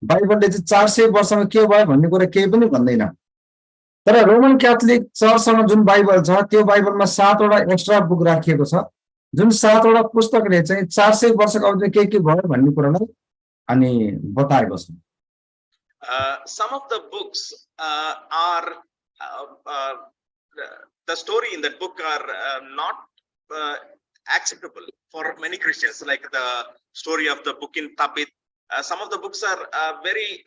बाइबलले चाहिँ 400 वर्षमा के भयो भन्ने कुरा केही पनि भन्दैन। तर रोमन क्याथोलिक चर्चसँग जुन बाइबल छ त्यो बाइबलमा 7 वटा एक्स्ट्रा बुक राखिएको छ, जुन 7 वटा पुस्तकले चाहिँ 400 वर्षको अवधिमा के भयो भन्ने कुरालाई अनि बताएको छ। Some of the books are the story in that book are not acceptable for many Christians, like the story of the book in Tabit. Some of the books are very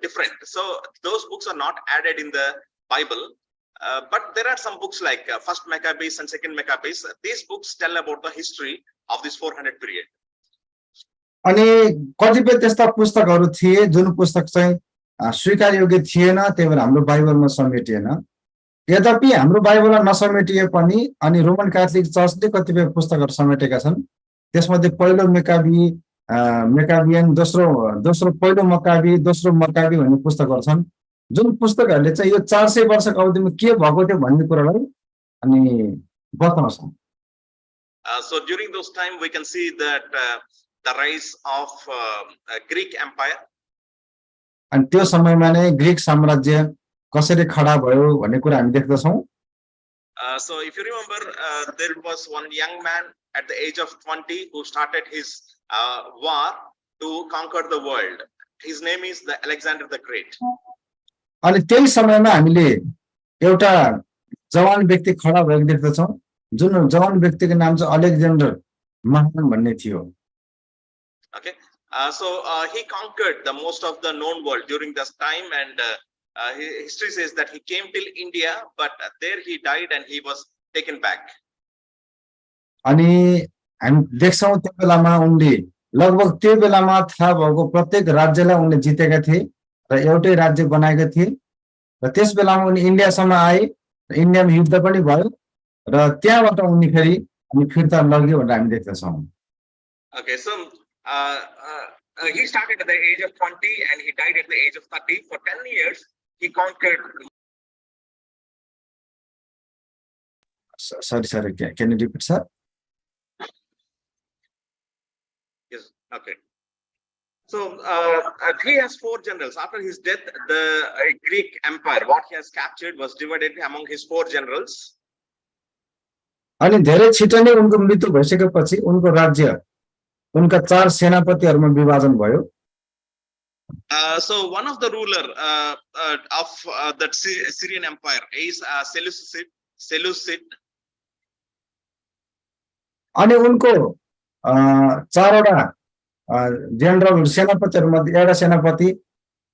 different, so those books are not added in the Bible. But there are some books like First Maccabees and Second Maccabees. These books tell about the history of this 400 period. अनि कतिपय त्यस्ता पुस्तकहरू थिए जुन पुस्तक चाहिँ स्वीकार योग्य थिएन, त्यही भएर हाम्रो बाइबलमा समेटिएन। यद्यपि हाम्रो बाइबलमा नसमेटिए पनि अनि रोमन क्याथोलिक चर्चले कतिपय पुस्तकहरू समेटेका छन्। त्यसमध्ये पहिलो मेकाबियन, दोस्रो पहिलो मकाबी, दोस्रो मकाबी भन्ने पुस्तकहरू छन्, जुन पुस्तकहरूले चाहिँ यो 400 वर्षको अवधिमा के भएको थियो भन्ने कुरालाई अनि बताउँछन्। So during those time we can see that the rise of Greek Empire. अनि त्यो समयमा नै ग्रीक साम्राज्य कसरी खडा भयो भन्ने कुरा हामी देख्दछौँ। So if you remember, there was one young man at the age of 20 who started his war to conquer the world. His name is the Alexander the Great. अनि त्यही समयमा हामीले एउटा जवान व्यक्ति खडा भएको देख्दछौँ, जुन जवान व्यक्तिको नाम चाहिँ अलेक्जेन्डर महान भन्ने थियो। Okay, so he conquered the most of the known world during this time, and history says that he came till India, but there he died and he was taken back. अनि हामी देख्छौँ त्यो बेलामा उनले लगभग त्यो बेलामा थाहा भएको प्रत्येक राज्यलाई उनले जितेका थिए र एउटै राज्य बनाएका थिए र त्यस बेलामा उनी इन्डियासम्म आए र इन्डियामा युद्ध पनि भयो र त्यहाँबाट उनी फेरि अनि फिर्ता लग्यो भनेर हामी देख्दछौँ। Okay, so he started at the age of 20 and he died at the age of 30. For 10 years he conquered. Sorry, can you repeat, sir? Yes, okay. So he has 4 generals. After his death, the Greek Empire, what he has captured, was divided among his 4 generals. अनि धेरै छिटो नै उनको मृत्यु भइसकेपछि उनको राज्य उनका 4 सेनापतिहरूमा विभाजन भयो। So one of the ruler of that Syrian Empire is Seleucid. अनि उनको 4 वटा जनरल सेनापतिहरूमध्ये एउटा सेनापति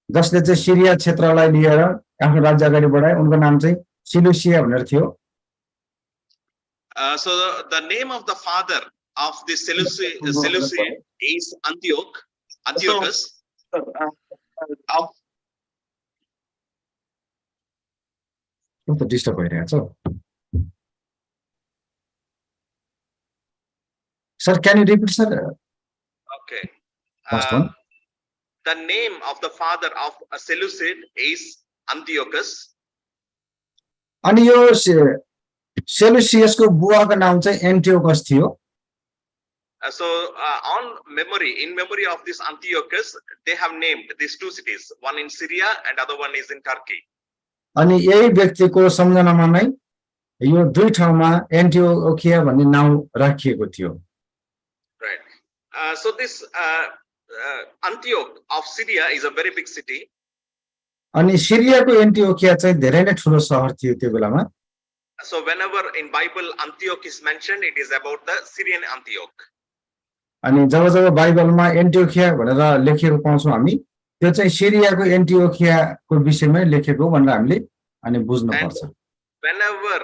जसले चाहिँ सिरिया क्षेत्रलाई लिएर आफ्नो राज्य अगाडि बढाए, उनको नाम चाहिँ सिलुसिया भनेर थियो। So the name of the father of the Seleucid is Antiochus. Disturb भइरहेको छ। Sir, can you repeat, sir? Okay. First one. The name of the father of Seleucid is Antiochus. अनि यो सेलुसियसको बुवाको नाम चाहिँ एन्टियोकस थियो। So in memory of this Antiochus, they have named these 2 cities, one in Syria and other one is in Turkey. अनि यही व्यक्तिको सम्झनामा नै यो 2 ठाउँमा एन्टियोकिया भन्ने नाम राखिएको थियो। Right. So this Antioch of Syria is a very big city. अनि सिरियाको एन्टियोकिया चाहिँ धेरै नै ठुलो सहर थियो त्यो बेलामा। So whenever in Bible Antioch is mentioned, it is about the Syrian Antioch. अनि जब बाइबलमा एन्टियोकिया भनेर लेखेको पाउँछौँ हामी, त्यो चाहिँ सिरियाको एन्टियोकियाको विषयमा लेखेको भनेर हामीले अनि बुझ्नु पर्छ। Whenever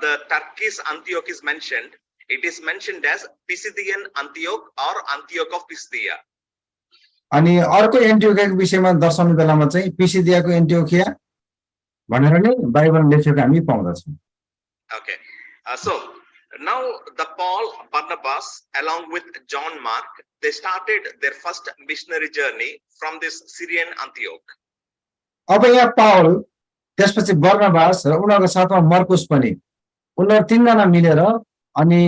the Turkish Antioch is mentioned, it is mentioned as Pisidian Antioch or Antioch of Pisidia. अनि अर्को एन्टियोकियाको विषयमा दर्शाउने बेलामा चाहिँ पिसिदियाको एन्टियोकिया भनेर नै बाइबल लेखेको हामी पाउँदछौँ। Okay. So now the Paul, Barnabas along with John Mark, they started their first missionary journey from this Syrian Antioch. अब यहाँ पाउल, त्यसपछि बर्नबास र उनीहरूको साथमा मर्कुस पनि, उनीहरू 3 जना मिलेर अनि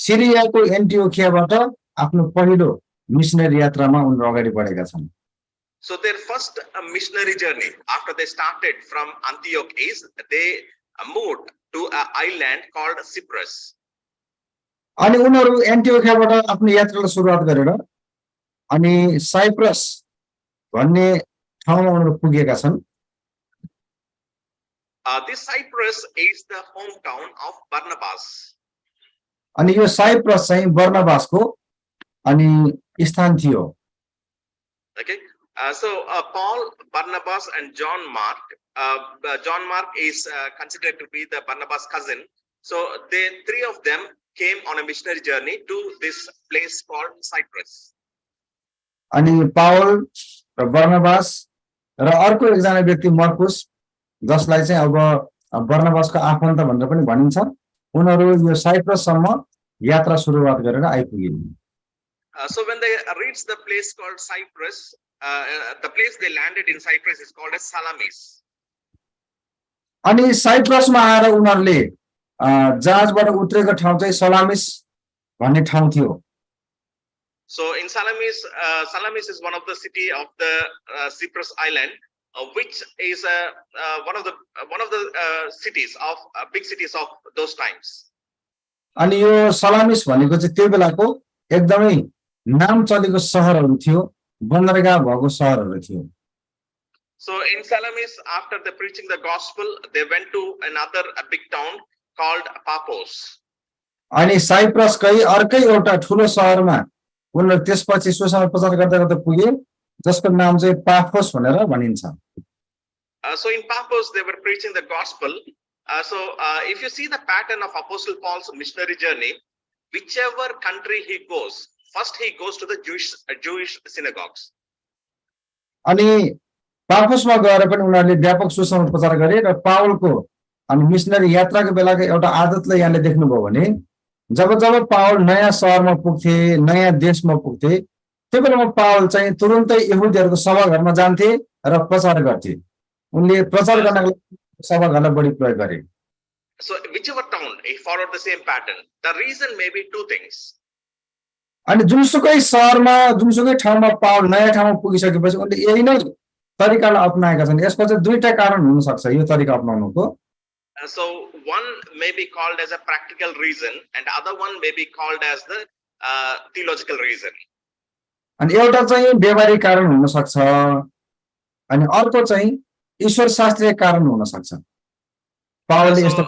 सिरियाको एन्टियोकियाबाट आफ्नो पहिलो मिशनरी यात्रामा उनीहरू अगाडि बढेका छन्। So their first missionary journey after they started from Antioch is they moved to an island called Cyprus. अनि उनीहरू एन्टिओखियाबाट आफ्नो यात्रालाई सुरुवात गरेर अनि साइप्रस भन्ने ठाउँमा उनीहरू पुगेका छन्। This Cyprus is the hometown of Barnabas. अनि यो साइप्रस चाहिँ बर्नबासको अनि स्थान थियो। Okay. So Paul, Barnabas, and John Mark. John Mark is considered to be the Barnabas' cousin. So they three of them came on a missionary journey to this place called Cyprus. अनि Paul र Barnabas र अर्को एकजना व्यक्ति मर्कुस जसलाई चाहिँ अब बर्नबासको आफन्त भनेर पनि भनिन्छ, उनीहरू यो साइप्रससम्म यात्रा सुरुवात गरेर आइपुगे। So when they reached the place called Cyprus, the place they landed in Cyprus is called as Salamis. अनि साइप्रसमा आएर उनीहरूले जहाजबाट उत्रेको ठाउँ चाहिँ सलामिस भन्ने ठाउँ थियो। So in Salamis, Salamis is one of the city of the Cyprus island, which is one of the cities of big cities of those times. अनि यो सलामिस भनेको चाहिँ त्यो बेलाको एकदमै नाम चलेको सहरहरू थियो, बन्दरगाह भएको सहरहरू थियो। So in Salamis, after the preaching the gospel, they went to another big town called Paphos. अनि साइप्रसकै अर्कै एउटा ठुलो सहरमा उनीहरू त्यसपछि सुसमाचार गर्दा गर्दा पुगे, जसको नाम चाहिँ पाफोस भनेर भनिन्छ। So in Paphos, they were preaching the gospel. So if you see the pattern of Apostle Paul's missionary journey, whichever country he goes, first he goes to the Jewish synagogues. अनि पाफोसमा गएर पनि उनीहरूले व्यापक सुसमाचार गरे र पावलको अनि मिशनरी यात्राको बेलाको एउटा आदतलाई यहाँले देख्नुभयो भने जब जब पावल नयाँ सहरमा पुग्थे, नयाँ देशमा पुग्थे, त्यो बेलामा पावल चाहिँ तुरुन्तै यहुदीहरूको सभाघरमा जान्थे र प्रचार गर्थे। उनले प्रचार गर्नको लागि सभाघरलाई बढी प्रयोग गरे। So whichever town he followed the same pattern. The reason may be two things. अनि जुनसुकै सहरमा जुनसुकै ठाउँमा पावल नयाँ ठाउँमा पुगिसकेपछि उनले यही नै तरिकालाई अपनाएका छन्। यसको चाहिँ दुईटा कारण हुन सक्छ यो तरिका अपनाउनुको। So one may be called as a practical reason and other one may be called as the theological reason. अनि एउटा चाहिँ व्यवहारिक कारण हुन सक्छ अनि अर्को चाहिँ ईश्वर शास्त्रीय कारण हुन सक्छ। पावलले यस्तो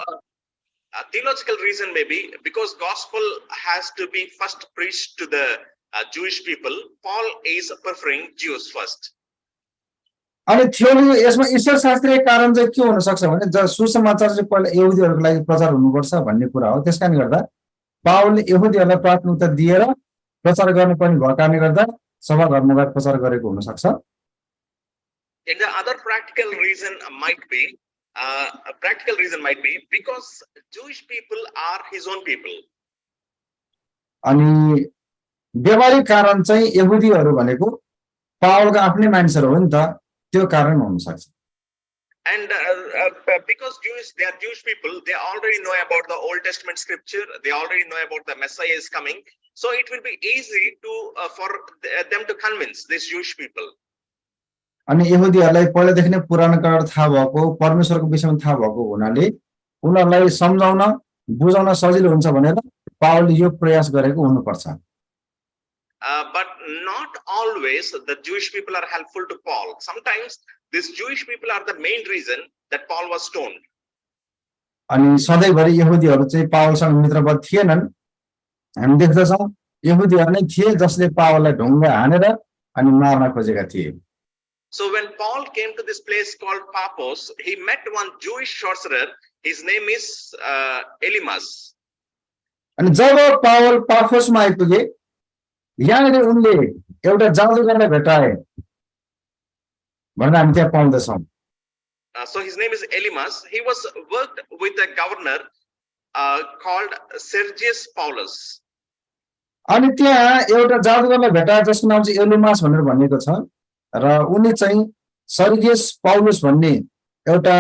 theological reason may be because gospel has to be first preached to the Jewish people. Paul is preferring Jews first. अनि थियोलोजी यसमा ईश्वर शास्त्रीय कारण चाहिँ के हुन सक्छ भने सुसमाचार चाहिँ पहिला यहुदीहरूको लागि प्रचार हुनुपर्छ भन्ने कुरा हो। त्यसकारण गर्दा पावलले यहुदीहरूलाई प्राथमिकता दिएर प्रचार गर्नुपर्ने भएको कारणले गर्दा सभाघरमा गएर प्रचार गरेको हुन सक्छ। And the other practical reason might be because Jewish people are his own people. अनि व्यवहारिक कारण चाहिँ यहुदीहरू भनेको पावलको आफ्नै मानिसहरू हो नि त, त्यो कारण हुन सक्छ। And because they are Jewish people, they already know about the Old Testament scripture. They already know about the Messiah is coming. So it will be easy for them to convince these Jewish people. अनि यहुदीहरूलाई पहिलादेखि नै पुरानो काल थाहा भएको, परमेश्वरको विषयमा थाहा भएको हुनाले उनीहरूलाई सम्झाउन बुझाउन सजिलो हुन्छ भनेर पावलले यो प्रयास गरेको हुनुपर्छ। But not always the Jewish people are helpful to Paul. Sometimes these Jewish people are the main reason that Paul was stoned. अनि सधैँभरि यहुदीहरू चाहिँ पावलसँग मित्रवत थिएनन्। हामी देख्दछौँ यहुदीहरू नै थिए जसले पावललाई ढुङ्गा हानेर अनि मार्न खोजेका थिए। So when Paul came to this place called Paphos, he met one Jewish sorcerer. His name is Elymas. अनि जब पावल पाफोसमा आइपुगे यहाँनिर उनले एउटा जादुगरलाई भेटाए भनेर हामी त्यहाँ पाउँदछौँ। So his name is Elymas. He was worked with a governor called Sergius Paulus. अनि त्यहाँ एउटा जादुगरलाई भेटाए जसको नाम चाहिँ एलिमास भनेर भनिएको छ र उनी चाहिँ सर्गियस पाउलुस भन्ने एउटा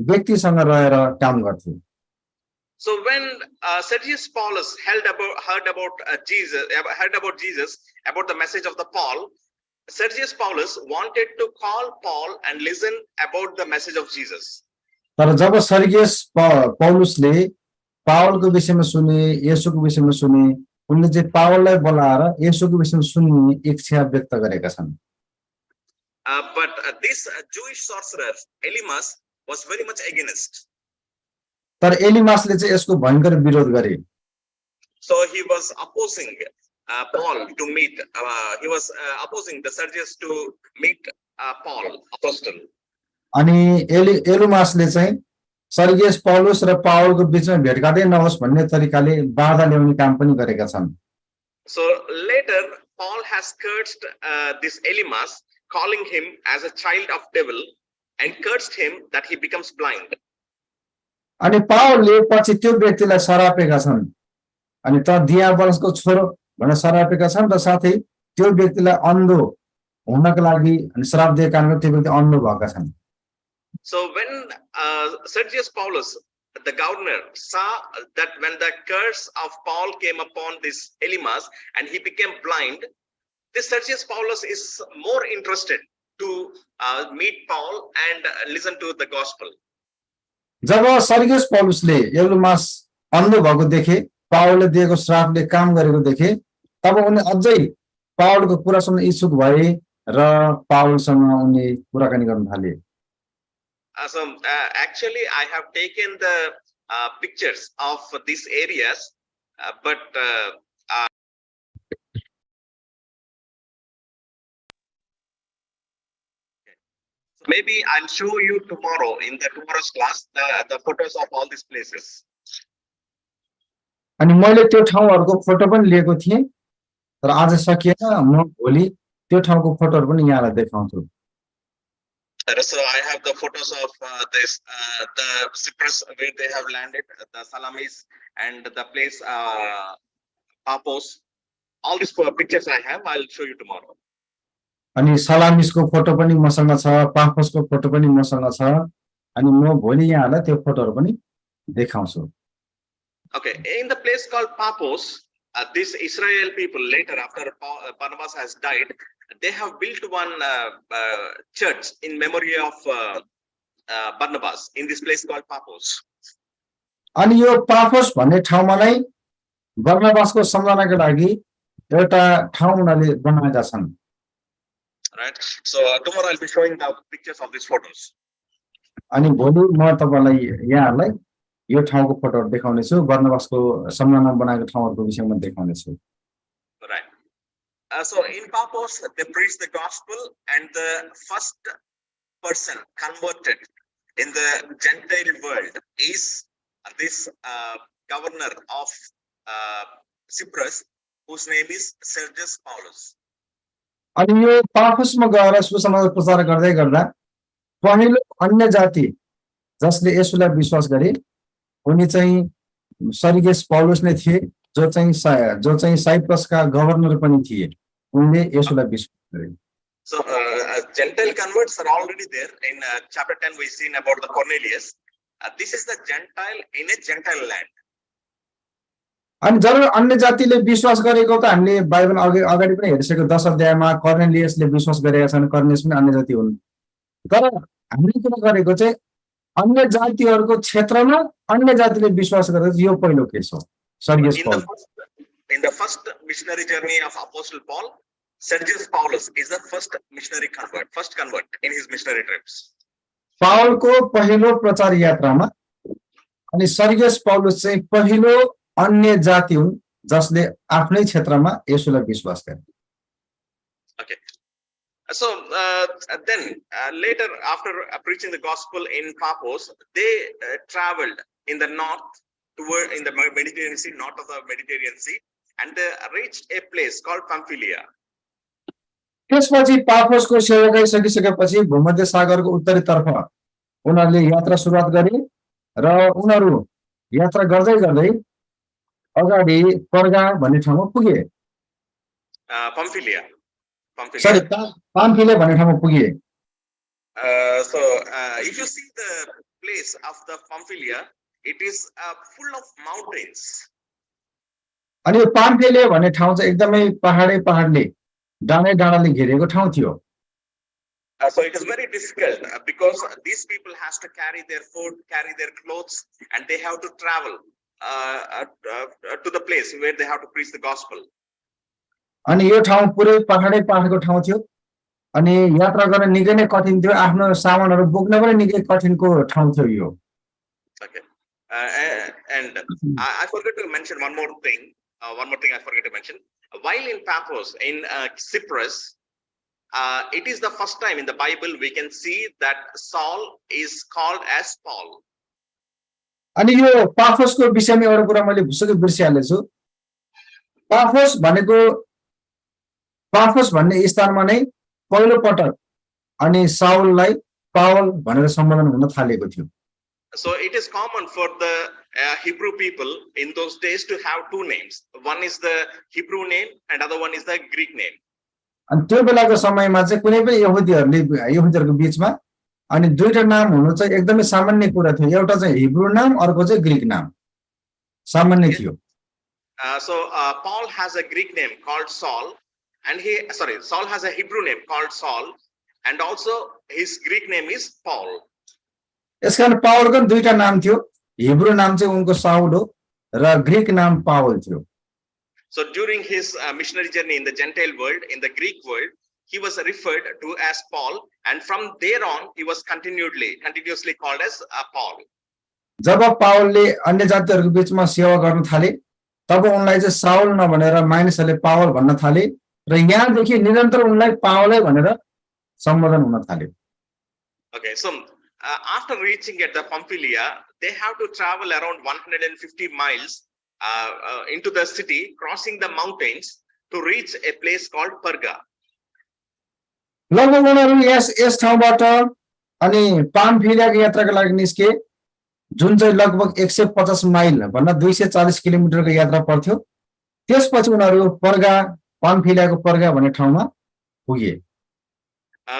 व्यक्तिसँग रहेर काम गर्थे। So when Sergius Paulus heard about Jesus, about the message of the Paul, Sergius Paulus wanted to call Paul and listen about the message of Jesus. तर जब सर्गियस पौलुसले पावलको विषयमा सुने, येशूको विषयमा सुने, उनले चाहिँ पावललाई बोलाएर येशूको विषयमा सुन्ने इच्छा व्यक्त गरेका छन्। But this Jewish sorcerer Elymas was very much against. तर एलिमासले चाहिँ यसको भयंकर विरोध गरे। So he was opposing Paul to meet. He was opposing the Sergius to meet Paul, apostle. अनि एलिमासले चाहिँ सर्गियस पौलुस र पावलको बीचमा भेटघाटै नहोस् भन्ने तरिकाले बाधा ल्याउने काम पनि गरेका छन्। So later Paul has cursed this Elymas, calling him as a child of devil, and cursed him that he becomes blind. अनि पावलले पछि त्यो व्यक्तिलाई सरापेका छन्, अनि त दियाबलसको छोरो भनेर सरापेका छन् र साथै त्यो व्यक्तिलाई अन्धो हुनको लागि अनि श्राप दिएका कारणले त्यो व्यक्ति अन्धो भएका छन्। So when Sergius Paulus, the governor, saw that when the curse of Paul came upon this Elymas and he became blind, this Sergius Paulus is more interested to meet Paul and listen to the gospel. जब Sergius पौलुसले Elymas अन्धो भएको देखे, पावलले दिएको श्रापले काम गरेको देखे, तब उनी अझै पावलको कुरा सुन्न इच्छुक भए र पावलसँग उनी कुराकानी गर्न थाले। Actually, I have taken the pictures of these areas, but maybe I'll show you tomorrow in the tomorrow's class the photos of all these places. अनि मैले त्यो ठाउँहरुको फोटो पनि लिएको थिएँ, तर आज सकिएन। म भोलि त्यो ठाउँको फोटोहरु पनि यहाँलाई देखाउँछु। So I have the photos of this the Cyprus where they have landed, the Salamis, and the place Paphos. All these pictures I have, I'll show you tomorrow. अनि सलामिसको फोटो पनि मसँग छ, पाफोसको फोटो पनि मसँग छ, अनि म भोलि यहाँलाई त्यो फोटोहरु पनि देखाउँछु। Okay, in the place called Paphos, this Israel people later after Barnabas has died, they have built one church in memory of Barnabas in this place called Paphos. अनि यो पाफोस भन्ने ठाउँमा नै बर्नबासको सम्झनाको लागि एउटा ठाउँ उनीहरूले बनाएका छन्। Right, so tomorrow I'll be showing the pictures of these photos. अनि भोलि म तपाईलाई यहाँलाई यो ठाउँको फोटोहरु देखाउने छु, बर्नबासको सम्झनामा बनाएको ठाउँहरुको विषयमा देखाउने छु। Right. So in Paphos they preached the gospel, and the first person converted in the Gentile world is this governor of Cyprus, whose name is Sergius Paulus. अनि यो पाफोसमा गएर सुसमाचार प्रचार गर्दै गर्दा पहिलो अन्य जाति जसले येशूलाई विश्वास गरे उनी चाहिँ सर्गियस पौलुस नै थिए, जो चाहिँ साइप्रसका गभर्नर पनि थिए। उनले येशूलाई विश्वास गरे। So Gentile converts are already there in chapter 10. We've seen about the Cornelius. This is the Gentile in a Gentile land. अनि जब अन्य जातिले विश्वास गरेको त हामीले बाइबल अगाडि पनि हेरिसकेको 10 अध्यायमा कर्नेलियसले विश्वास गरेका छन्, कर्नेलियस पनि अन्य जाति हुन्। तर हामीले कुरा गरेको चाहिँ अन्य जातिहरुको क्षेत्रमा अन्य जातिले विश्वास गरेको यो पहिलो केस हो। सर्गियस पौलुस In the first missionary journey of Apostle Paul, Sergius Paulus is the first missionary convert in his missionary trips. पावलको पहिलो प्रचार यात्रामा अनि सर्गियस पौलुस चाहिँ पहिलो अन्य जाति हुन् जसले आफ्नै क्षेत्रमा येशूलाई विश्वास गरे। Okay. So then later after preaching the gospel in Paphos, they traveled in the north toward in the Mediterranean Sea, north of the Mediterranean Sea, and they reached a place called Pamphylia. त्यसपछि पाफोसको सेवाकाई सकिसकेपछि भूमध्य सागरको उत्तरी तर्फ उनीहरूले यात्रा सुरुवात गरे र उनीहरू यात्रा गर्दै गर्दै अगाडि पर्गा भन्ने ठाउँमा पुगे। Pamphylia. सरी, पाम्फिलिया भन्ने ठाउँमा पुगे। So if you see the place of the Pamphylia, it is full of mountains. अनि यो पाम्फिलिया भन्ने ठाउँ चाहिँ एकदमै पहाडै पहाडले डाँडै डाँडाले घेरिएको ठाउँ थियो। So it is very difficult because these people has to carry their food, carry their clothes, and they have to travel to the place where they have to preach the gospel. अनि यो ठाउँ पुरै पहाडै पहाडको ठाउँ थियो। अनि यात्रा गर्न निकै नै कठिन थियो। आफ्नो सामानहरू बोक्न पनि निकै कठिनको ठाउँ थियो यो। Okay. And I forgot to mention one more thing. One more thing I forgot to mention. While in Paphos, in Cyprus, it is the first time in the Bible we can see that Saul is called as Paul. अनि यो पाफोसको विषयमा एउटा कुरा मैले भुसुकै बिर्सिहालेछु। Paphos भन्ने स्थानमा नै पहिलो पटक अनि साउललाई पावल भनेर सम्बोधन हुन थालेको थियो। So it is common for the Hebrew people in those days to have two names. One is the Hebrew name and other one is the Greek name. अनि त्यो बेलाको समयमा चाहिँ कुनै पनि यहुदीहरूको बीचमा अनि दुईटा नाम हुनु चाहिँ एकदमै सामान्य कुरा थियो। एउटा चाहिँ हिब्रू नाम, अर्को चाहिँ ग्रीक नाम सामान्य थियो। So Paul has a Greek name called Saul, and Saul has a Hebrew name called Saul, and also his Greek name is Paul. यसकारण पावलको दुईटा नाम थियो। हिब्रू नाम चाहिँ उनको साउल हो र ग्रीक नाम पावल थियो। So during his missionary journey in the Gentile world, in the Greek world, he was referred to as Paul, and from there on he was continuously called as Paul. जब पावलले अन्य जातिहरूको बीचमा सेवा गर्न थाले तब उनलाई चाहिँ साउल नभनेर मानिसहरूले पावल भन्न थाले र यहाँदेखि निरन्तर उनलाई पावलै भनेर सम्बोधन हुन थाल्यो। Okay, so after reaching at the Pamphylia, they have to travel around 150 miles into the city, crossing the mountains to reach a place called Perga. लगभग उनीहरू यस ठाउँबाट अनि पाम्फिलियाको यात्राको लागि निस्के, जुन चाहिँ लगभग 150 माइल भन्दा 240 किलोमिटरको यात्रा पर्थ्यो। त्यसपछि उनीहरू पर्गा, पाम्फिलियाको पर्गा भन्ने ठाउँमा पुगे।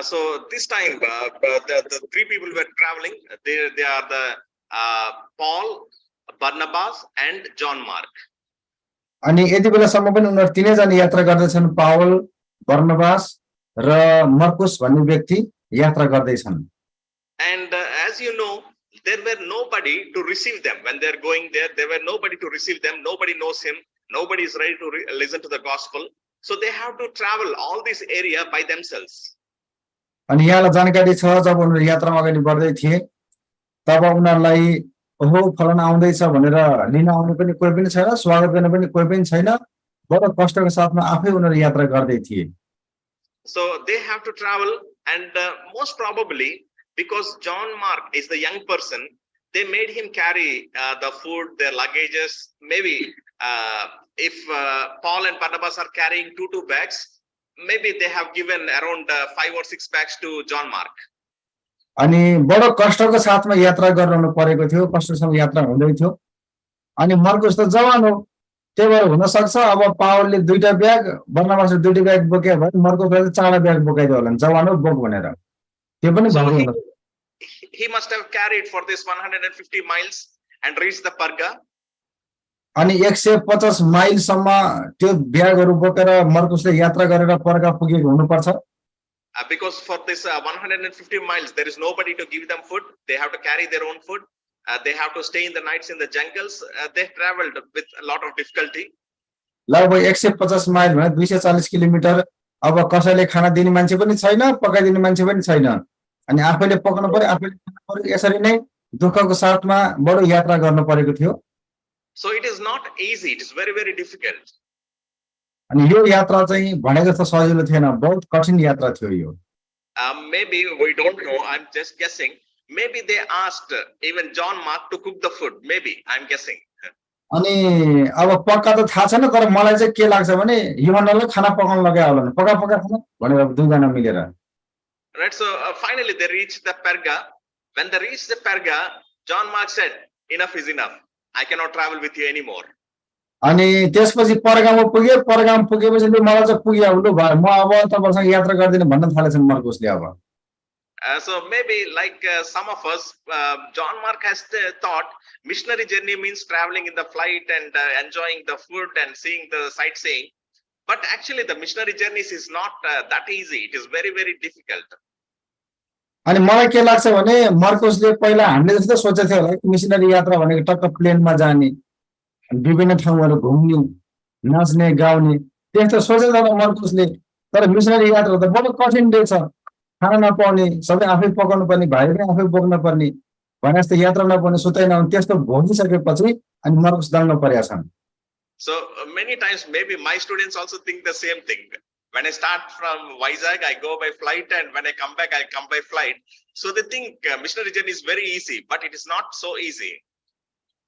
So this time the three people were traveling. They are the Paul, Barnabas and John Mark. अनि यति बेलासम्म पनि उनीहरू तीनैजना यात्रा गर्दैछन्। पावल, बर्नबास र मर्कुस भन्ने व्यक्ति यात्रा गर्दैछन्। And as you know, there were nobody to receive them when they're going there. There were nobody to receive them. Nobody knows him. Nobody is ready to listen to the gospel. So they have to travel all this area by themselves. अनि यहाँलाई जानकारी छ, जब उनीहरू यात्रामा अगाडि बढ्दै थिए तब उनीहरूलाई ओहो फलन आउँदैछ भनेर लिन आउने पनि कोही पनि छैन, स्वागत गर्न पनि कोही पनि छैन। बडो कष्टको साथमा आफै उनीहरू यात्रा गर्दै थिए। So they have to travel, and most probably because John Mark is the young person, they made him carry the food, their luggages. Maybe if Paul and Barnabas are carrying two bags, maybe they have given around 5 or 6 bags to John Mark. अनि बडो कष्टको साथमा यात्रा गर्नु परेको थियो। कष्टसँग यात्रा हुँदै थियो। अनि मर्कुस त जवान हो, त्यही भएर हुन सक्छ अब पावलले दुईटा ब्याग, बर्नबासले दुईटा ब्याग बोके भने मर्कुसले चारवटा ब्याग बोकाइदियो होला, जवान हो बोक भनेर। त्यो पनि So भएको हो। he must have carried for this 150 miles and reached the Perga. अनि 150 माइलसम्म त्यो ब्यागहरू बोकेर मर्कुसले यात्रा गरेर पर्गा पुगेको हुनुपर्छ। Because for this 150 miles, there is nobody to give them food. They have to carry their own food. They have to stay in the nights in the jungles. They traveled with a lot of difficulty. लगभग 150 mile भने 240 kilometre. अब कसैले खाना दिने मान्छे पनि छैन, पकाइदिने मान्छे पनि छैन। अनि आफैले पकाउनु पर्यो, आफैले खानु पर्यो। यसरी नै दुःखको साथमा बडो यात्रा गर्नु परेको थियो। So it is not easy. It is very, very difficult. अनि यो यात्रा चाहिँ भने जस्तो सजिलो थिएन, बहुत कठिन यात्रा थियो यो। Maybe we don't know. I'm just guessing. Maybe they asked even John Mark to cook the food. Maybe I'm guessing. अनि अब पक्का त थाहा छैन, तर मलाई चाहिँ के लाग्छ भने यूहन्नालाई खाना पकाउन लगाए होला, पका खाना भनेर दुईजना मिलेर। Right. So finally they reached the Perga. When they reached the Perga, John Mark said, "Enough is enough. I cannot travel with you anymore." अनि त्यसपछि पर्गामा पुगे। पर्गामा पुगेपछि मलाई चाहिँ पुग्यो, लु भाइ म अब तपाईसँग यात्रा गर्दिन भन्न थालेछन् मर्कुसले। अब So maybe like some of us, John Mark has thought missionary journey means traveling in the flight and enjoying the food and seeing the sightseeing. But actually, the missionary journeys is not that easy. It is very, very difficult. अनि मलाई के लाग्छ भने मर्कुसले पहिला हामीले जस्तो सोचेको थियो होला कि मिसनरी यात्रा भनेको टक्क प्लेनमा जाने विभिन्न ठाउँहरू घुम्ने नाच्ने गाउने त्यस्तो सोचेको थियो मर्कुसले तर मिसनरी यात्रा त बडो कठिन रहेछ खाना नपाउने सबै आफै पकाउनु पर्ने भाइ पनि आफै बोक्न पर्ने भने जस्तो यात्रा नपाउने सुतै नहुने त्यस्तो भोगिसकेपछि अनि मर्कुस दल्न परेका छन् So many times maybe my students also think the same thing. When I start from Vizag, I go by flight, and when I come back, I come by flight. So they think missionary journey is very easy, but it is not so easy.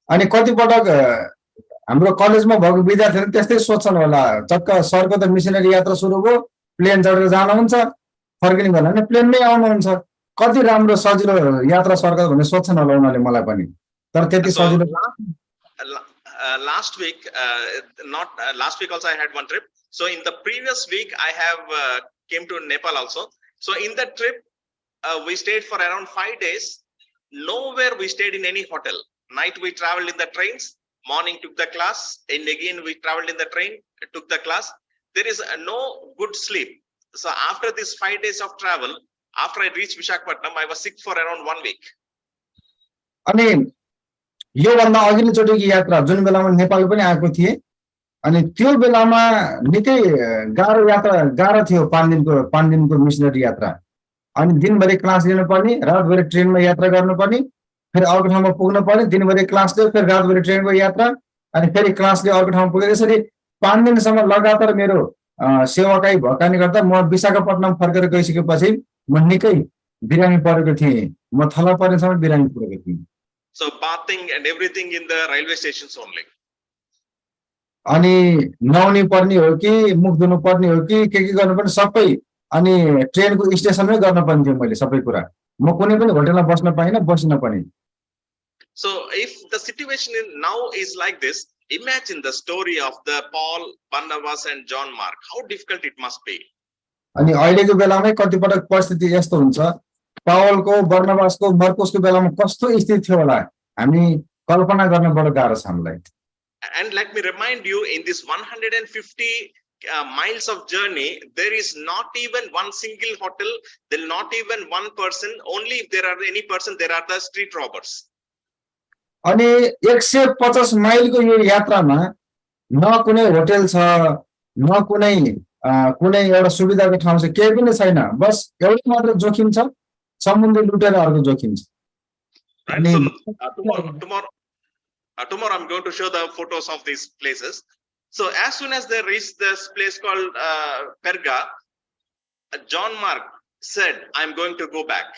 अनि कति पटक हाम्रो कलेजमा भएको विद्यार्थीहरू त्यस्तै सोच्छन् होला चक्क सरको त मिसनरी यात्रा सुरु भयो प्लेन चढेर जानुहुन्छ फर्किने बेला नि प्लेनमै आउनुहुन्छ कति राम्रो सजिलो यात्रा सरको भन्ने सोच्छन् होला उनीहरूले मलाई पनि तर त्यति So सजिलो last week, last week also I had one trip. So in the previous week I have came to Nepal also. So in that trip we stayed for around 5 days. Nowhere we stayed in any hotel. Night we traveled in the trains. Morning took the class, and again we traveled in the train, took the class. There is no good sleep. So after these 5 days of travel, after I reached Visakhapatnam, I was sick for around 1 week. अनि योभन्दा अघिल्लोचोटिको यात्रा जुन बेलामा नेपाल पनि आएको थिए अनि त्यो बेलामा निकै गाह्रो थियो 5 दिनको मिसनरी यात्रा अनि दिनभरि क्लास लिनुपर्ने रातभरि ट्रेनमा यात्रा गर्नुपर्ने फेरि अर्को ठाउँमा पुग्न पर्ने दिनभरि क्लास लियो फेरि रातभरि ट्रेनको यात्रा अनि फेरि क्लास लियो अर्को ठाउँमा पुगेर यसरी 5 दिनसम्म लगातार मेरो सेवाकाई भकानी गर्दा म विशाखापट्टनम फर्केर गइसकेपछि म निकै बिरामी परेको थिएँ म थला पर्नेसम्म बिरामी परेको थिएँ So bathing and everything in the railway stations only. अनि नुहाउनु पर्ने हो कि मुख धुनु पर्ने हो कि के गर्नु पर्ने सबै अनि ट्रेनको स्टेसनमै गर्न पर्ने थियो मैले सबै कुरा म कुनै पनि होटलमा बस्न पाइनँ बसिन पनि So if the situation now is like this, imagine the story of the Paul, Barnabas and John Mark. How difficult it must be. अनि अहिलेको बेलामै कतिपटक परिस्थिति यस्तो हुन्छ पावलको बर्नबासको मर्कुसको बेलामा कस्तो स्थिति थियो होला हामी कल्पना गर्न बडो गाह्रो छ हामीलाई And let me remind you, in this 150 miles of journey, there is not even one single hotel, there not even one person. Only if there are any person, there are the street robbers. अनि 150 माइलको यो यात्रामा न कुनै hotel छ न कुनै कुनै एउटा सुविधाको ठाउँ छ केही पनि छैन बस एउटै मात्र जोखिम छ समुद्री लुटेराहरूको जोखिम छ Right? So tomorrow I'm going to show the photos of these places. So as soon as they reached this place called Perga, John Mark said, I'm going to go back.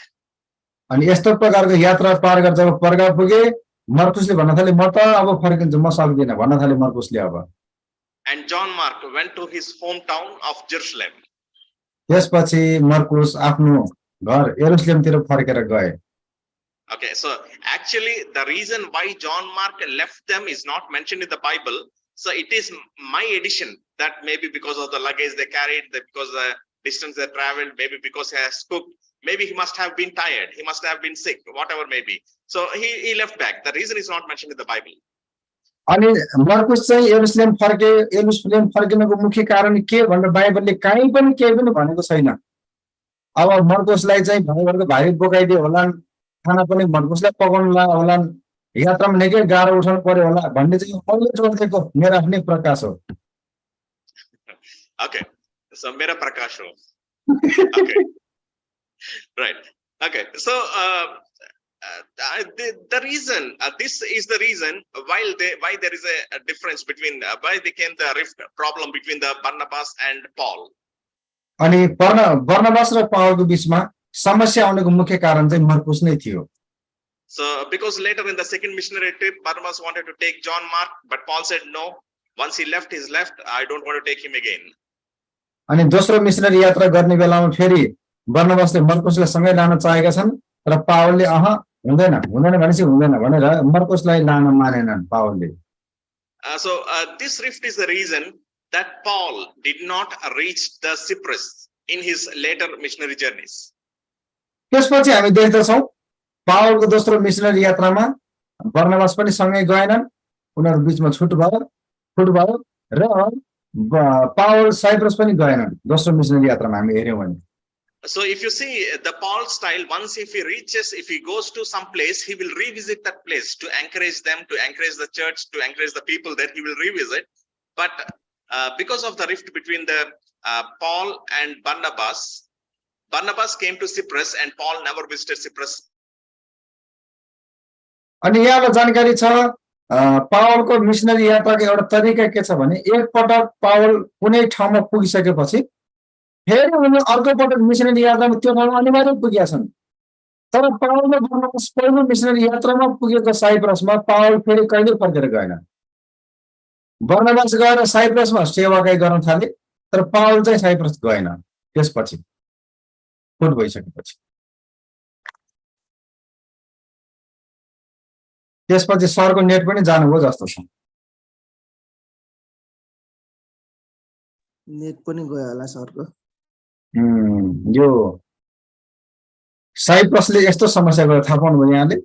अनि यस्तो प्रकारको यात्रा पार गरेर जब पर्गा पुगे मर्कुसले भन्न थाले म त अब फर्किन्छु म सक्दिन भन्न थाले मर्कुसले अब And John Mark went to his hometown of Jerusalem. त्यसपछि मर्कुस आफ्नो घर यरुशलेमतिर फर्केर गए Okay, so actually the reason why John Mark left them is not mentioned in the Bible. So it is my addition that maybe because of the luggage they carried, because the distance they traveled, maybe because he has cooked, maybe he must have been tired, he must have been sick, whatever may be. So he left back. The reason is not mentioned in the Bible. अनि मर्कुस चाहिँ यरुशलेम फर्किनको मुख्य कारण के भनेर बाइबलले कहीँ पनि केही पनि भनेको छैन अब मर्कुसलाई चाहिँ भाइहरुको भाइ बोकाइदियो होला खाना पनि मर्कुसलाई पकाउन ला होला यात्रामा निकै गाह्रो उठाउनु पर्यो होला भन्ने चाहिँ मैले जोडेको मेरो आफ्नै प्रकाश हो Okay, so mera prakash ho. Okay. Right. Okay, so the reason, this is the reason why there is a difference between why became the rift problem between the Barnabas and Paul. अनि Barnabas र पावलको बीचमा समस्या आउनुको मुख्य कारण चाहिँ मर्कुस नै थियो So because later in the second missionary trip Barnabas wanted to take John Mark, but Paul said no. Once he left, he's left. I don't want to take him again. अनि दोस्रो मिशनरी यात्रा गर्ने बेलामा फेरि बर्नबासले मर्कुसलाई सँगै लान चाहेका छन् र पावलले हुँदैन भनेपछि हुँदैन भनेर मर्कुसलाई लान मानेनन् पावलले So this rift is the reason that Paul did not reach the Cyprus in his later missionary journeys. त्यसपछि हामी देख्दछौँ पावलको दोस्रो मिशनरी यात्रामा बर्नबास पनि सँगै गएनन् उनीहरु बीचमा छुट भयो र पावल साइप्रस पनि गएनन् दोस्रो मिसनरी यात्रामा हामी हेर्यौँ भने। So if you see the Paul style, once if he goes to some place, he will revisit that place to encourage them, to encourage the church, to encourage the people that he will revisit. But because of the rift between the Paul and Barnabas, Barnabas came to Cyprus and Paul never visited Cyprus. अनि यहाँलाई जानकारी छ पावलको missionary यात्राको एउटा तरिका के छ भने एक पटक पावल कुनै ठाउँमा पुगिसकेपछि फेरि उनी अर्को पटक मिसनरी यात्रामा त्यो ठाउँमा अनिवार्य पुगेका छन्। तर पावल र बर्नबास पहिलो मिसनरी यात्रामा पुगेको साइप्रसमा पावल फेरि कहिले फर्केर गएन। बर्नबास गएर साइप्रसमा सेवाकाई गर्न थाले, तर पावल चाहिँ साइप्रस गएन त्यसपछि फुट भइसकेपछि। त्यसपछि सरको नेट पनि जानुभयो जस्तो छ। नेट पनि गयो होला सरको। यो साइप्रसले यस्तो समस्या गरेर थाहा पाउनुभयो यहाँले?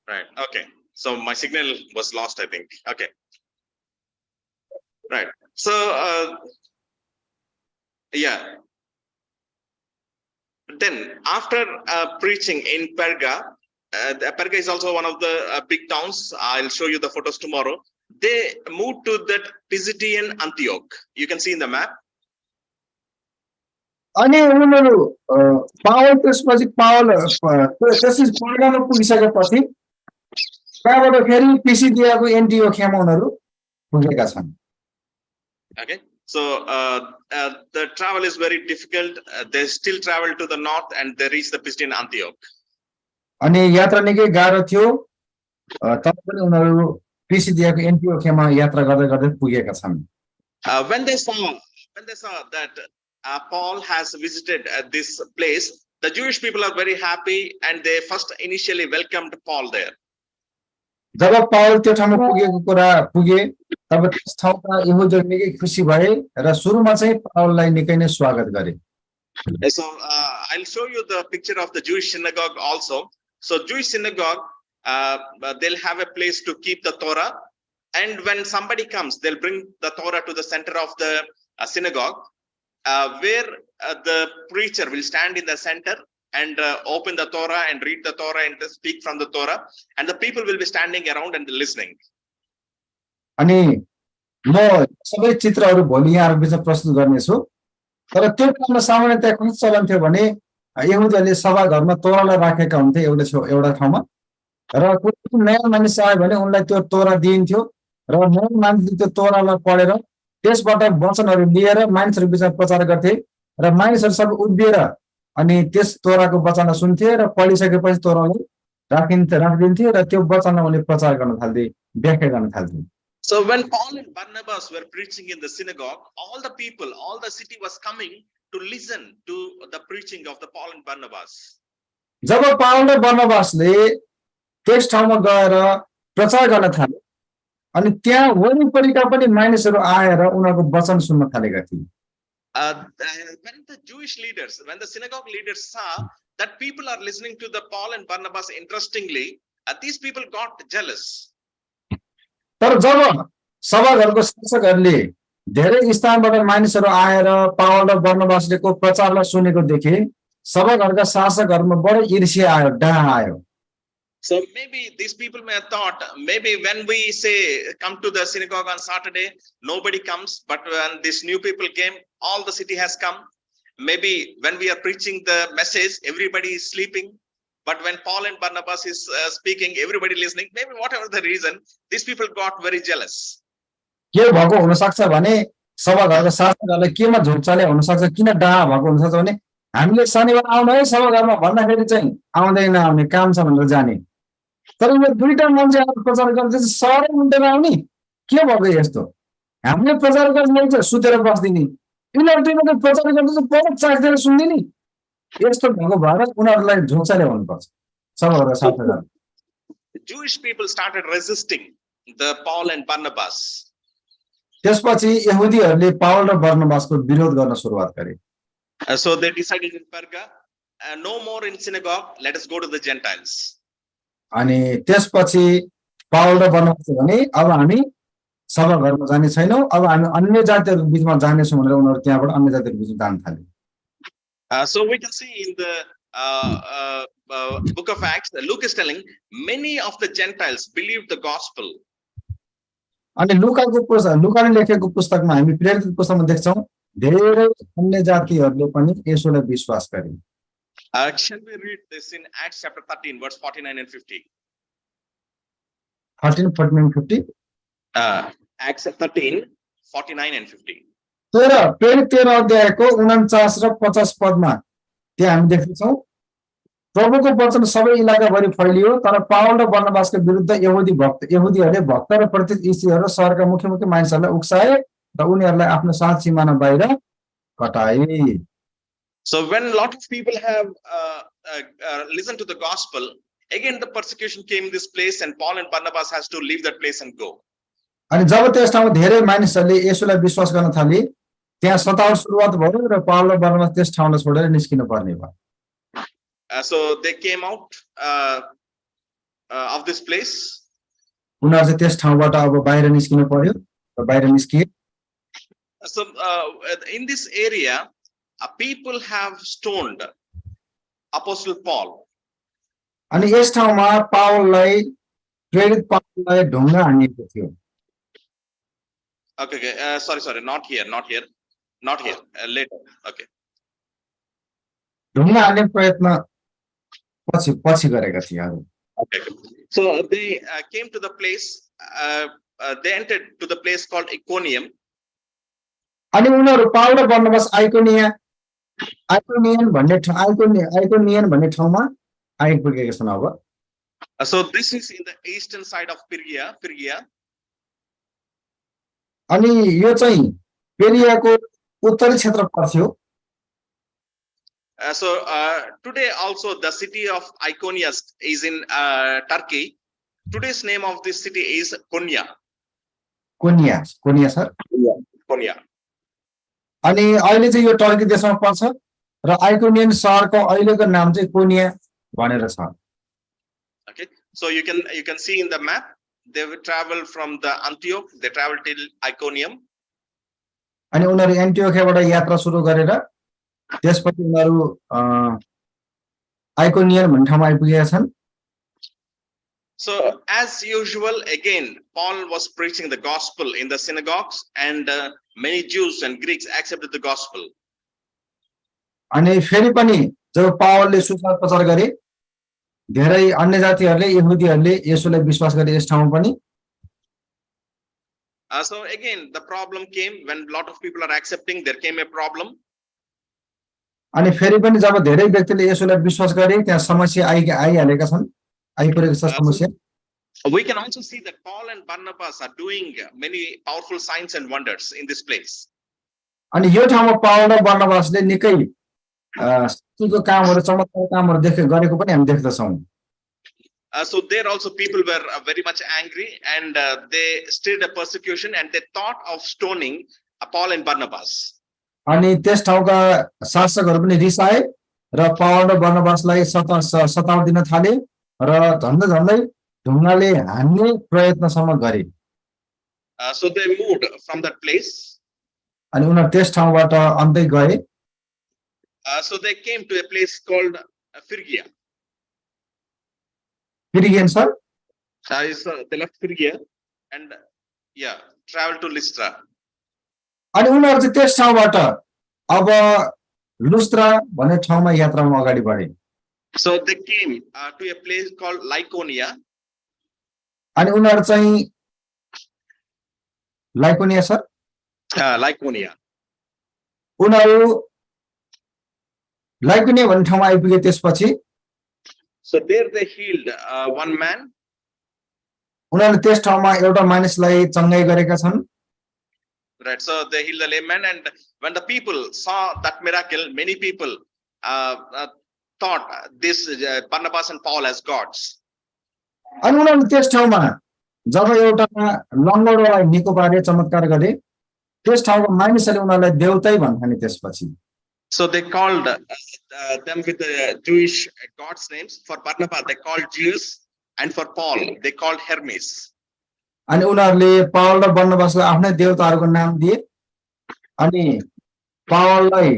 Right. Okay. So my signal was lost, I think. Okay. Right. So yeah. Then after preaching in Perga, Perga is also one of the big towns. I'll show you the photos tomorrow. They moved to that Pisidian Antioch. You can see in the map. अनि उनीहरू Paul त्यसपछि त्यसपछि पर्गामा पुगिसकेपछि त्यहाँबाट फेरि पिसिदियाको एन्टियोखियामा उनीहरू पुगेका छन्। Okay. So the travel is very difficult. They still travel to the north and they reach the Pisidian Antioch. अनि यात्रा निकै गाह्रो थियो, तर पनि उनीहरू पिसिदियाको एन्टियोखियामा यात्रा गर्दै गर्दै पुगेका छन्। When they saw that Paul has visited this place, the Jewish people are very happy and they first initially welcomed Paul there. जब पावल त्यो ठाउँमा पुगे तब त्यस ठाउँका यहुदीहरू निकै खुसी भए र सुरुमा चाहिँ पावललाई निकै नै स्वागत गरे। So I'll show you the picture of the Jewish synagogue also. So Jewish synagogue, they'll have a place to keep the Torah, and when somebody comes, they'll bring the Torah to the center of the synagogue, where the preacher will stand in the center and open the Torah and read the Torah and speak from the Torah, and the people will be standing around and listening. अनि म सबै चित्रहरू भोलि यहाँहरु बिचमा प्रस्तुत गर्नेछु, तर त्यो बेलामा सामान्यतया कस्तो चलन थियो भने यहुदीहरूले सभाघरमा तोरालाई राखेका हुन्थे एउटा ठाउँमा, र कुनै नयाँ मानिस आयो भने उनलाई त्यो तोरा दिइन्थ्यो र नयाँ मानिसले त्यो तोरालाई पढेर त्यसबाट वचनहरू लिएर मानिसहरू बिचमा प्रचार गर्थे र मानिसहरू सबै उभिएर अनि त्यस तोराको वचनलाई सुन्थे र पढिसकेपछि तोरालाई राखिदिन्थे र त्यो वचनलाई उनले प्रचार गर्न थाल्थे, व्याख्या गर्न थाल्थे। So when Paul and Barnabas were preaching in the synagogue, all the people, all the city was coming to listen to the preaching of the Paul and Barnabas. जब पावल र बर्नबासले त्यस ठाउँमा गएर प्रचार गर्न थाले अनि त्यहाँ वरिपरिका पनि मानिसहरू आएर उनीहरूको वचन सुन्न थालेका थिए। When the Jewish leaders, when the synagogue leaders saw that people are listening to the Paul and Barnabas interestingly, these people got jealous. तर जब सभाघरको शासकहरूले धेरै स्थानबाट मानिसहरू आएर पावल र बर्नबासको प्रचारलाई सुनेको देखे, सभाघरका शासकहरूमा बडो ईर्ष्या आयो, डाह आयो। So maybe these people may have thought, maybe when we say come to the synagogue on Saturday, nobody comes, but when these new people came, all the city has come. Maybe when we are preaching the message, everybody is sleeping. But when Paul and Barnabas is speaking, everybody listening, maybe whatever the reason, these people got very jealous. के भएको हुन सक्छ भने सभाघरका शासकहरूलाई केमा झोक चले हुन सक्छ, किन डाहा भएको हुन सक्छ भने हामीले शनिबार आउनु है सभाघरमा भन्दाखेरि चाहिँ आउँदैन, आउने काम छ भनेर जाने, तर यो दुईटा मान्छेहरू प्रचार गर्दै सारै उल्टेर आउने, के भएको यस्तो? हामीले प्रचार गर्छ सुतेर बस्दिने, यिनीहरू दुई मात्र प्रचार गर्छ बडो चाख्दै सुन्दिने, यस्तो भएको भएर उनीहरूलाई झोक चले भन्नुपर्छ सभाघरका शासकहरू। Jewish people started resisting the Paul and Barnabas. त्यसपछि यहुदीहरूले पावल र बर्नबासको विरोध गर्न सुरुवात गरे। So they decided in Perga, no more in synagogue, let us go to the Gentiles. अनि त्यसपछि पावल र बर्नबासले भने अब हामी सभा गर्न जाने छैनौं, अब हामी अन्य जातिहरुको बीचमा जानेछौं भनेर उनीहरु त्यहाँबाट अन्य जातिहरुको बीचमा जान थाले। So we can see in the book of Acts, Luke is telling many of the Gentiles believed the gospel. अनि लुकाले लेखेको पुस्तकमा हामी प्रेरित पुस्तकमा देख्छौं धेरै अन्य जातिहरुले पनि येशूलाई विश्वास गरे। Shall we read this in Acts chapter 13 verse 49 and 50? 13, 49, 50. Acts 13, 49 and 50. तर प्रेरित 13 अध्यायको 49 र 50 पदमा त्यहाँ हामी देख्छौं प्रभुको वचन सबै इलाकाभरि फैलियो, तर पावल र बर्नबासको विरुद्ध यहुदीहरूले भक्त र प्रतिष्ठित स्त्रीहरू शहरका मुख्य मानिसहरूलाई उक्साए र उनीहरूलाई आफ्नो साथ सीमाना बाहिर कटाए। So when a lot of people have listened to the gospel, again the persecution came in this place, and Paul and Barnabas has to leave that place and go. अनि जब त्यस ठाउँमा धेरै मानिसहरूले येशूलाई विश्वास गर्न थाले, त्यहाँ सताव सुरुवात भयो र पावल र बर्नबास त्यस ठाउँलाई छोडेर निस्किन पर्ने भयो। So they came out of this place. उनीहरु चाहिँ त्यस ठाउँबाट अब बाहिर निस्किनु पर्यो र बाहिर निस्किए। So in this area, people have stoned Apostle Paul. अनि यस ठाउँमा पावललाई प्रेरित पावललाई ढुङ्गा हानिएको थियो। Okay, sorry, not here. Later. Okay. ढुङ्गा हान्ने प्रयत्न पछि गरेका थिए। Okay. So they came to the place. They entered to the place called Iconium. अनि उनीहरु पावल र बर्नबास आइकोनियन भन्ने ठाउँमा आइपुगेका छन् अब। So this is in the eastern side of Phrygia. अनि यो चाहिँ पेरियाको उत्तरी क्षेत्र पर्थ्यो। So today also the city of Iconium is in Turkey. Today's name of this city is Konya. Konya sir. Konya. अनि अहिले चाहिँ यो टर्की देशमा पर्छ र आइकोनियन शहरको अहिलेको नाम चाहिँ कोनिया भनेर छ। Okay, so you can see in the map, they will travel from the Antioch, they travel till Iconium. अनि उनीहरु एन्टियोखियाबाट यात्रा सुरु गरेर त्यसपछि उनीहरु आइकोनियन भन्ने ठाउँमा आइपुगेका छन्। So as usual, again, Paul was preaching the gospel in the synagogues, and many Jews and Greeks accepted the gospel. अनि फेरि पनि जब पावलले सुसमाचार गरे, धेरै अन्य जातिहरूले यहुदीहरूले येशूलाई विश्वास गरे यस ठाउँमा पनि। So again, the problem came when a lot of people are accepting, there came a problem. अनि फेरि पनि जब धेरै व्यक्तिले येशूलाई विश्वास गरे, त्यहाँ समस्या आइहालेका छन्, आइपरेको छ समस्या। We can also see that Paul and Barnabas are doing many powerful signs and wonders in this place. अनि यो ठाउँमा पावल र बर्नबासले निकै शक्तिको कामहरु चमत्कार कामहरु गरेको पनि हामी देख्दछौं। So there also people were very much angry, and they stirred a persecution, and they thought of stoning Paul and Barnabas. अनि त्यस ठाउँका शासकहरु पनि रिसाए र पावल र बर्नबासलाई सताव दिन थाले र झन्डै ढुङ्गाले हान्ने प्रयत्नसम्म गरे। So they moved from that place. अनि उनीहरु त्यस ठाउँबाट अन्तै गए। So they came to a place called Phrygia. Phrygian sir? They left Phrygia and traveled to Lystra. अनि उनीहरु चाहिँ त्यस ठाउँबाट अब लुस्त्रा भन्ने ठाउँमा यात्रामा अगाडि बढे। So they came to a place called Lycaonia. अनि उनीहरु चाहिँ लाइकोनिया सर? Lycaonia. उनीहरु लाइकोनिया भन्ने ठाउँमा आइपुगे त्यसपछि। So there they healed one man. उनीहरुले त्यस ठाउँमा एउटा मानिसलाई चंगाई गरेका छन्। Right, so they healed the lame man, and when the people saw that miracle, many people thought this Barnabas and Paul as gods. अनि उनीहरुले त्यस ठाउँमा जब एउटा लङ्गडोलाई निको पारे चमत्कार गरे, त्यस ठाउँको मानिसहरूले उनीहरुलाई देवतै भन्थाने त्यसपछि। So they called them with the Jewish gods names. For Barnabas they called Zeus, and for Paul they called Hermes. अनि उनीहरूले पावल र बर्नबासलाई आफ्नै देवताहरूको नाम दिए अनि पावललाई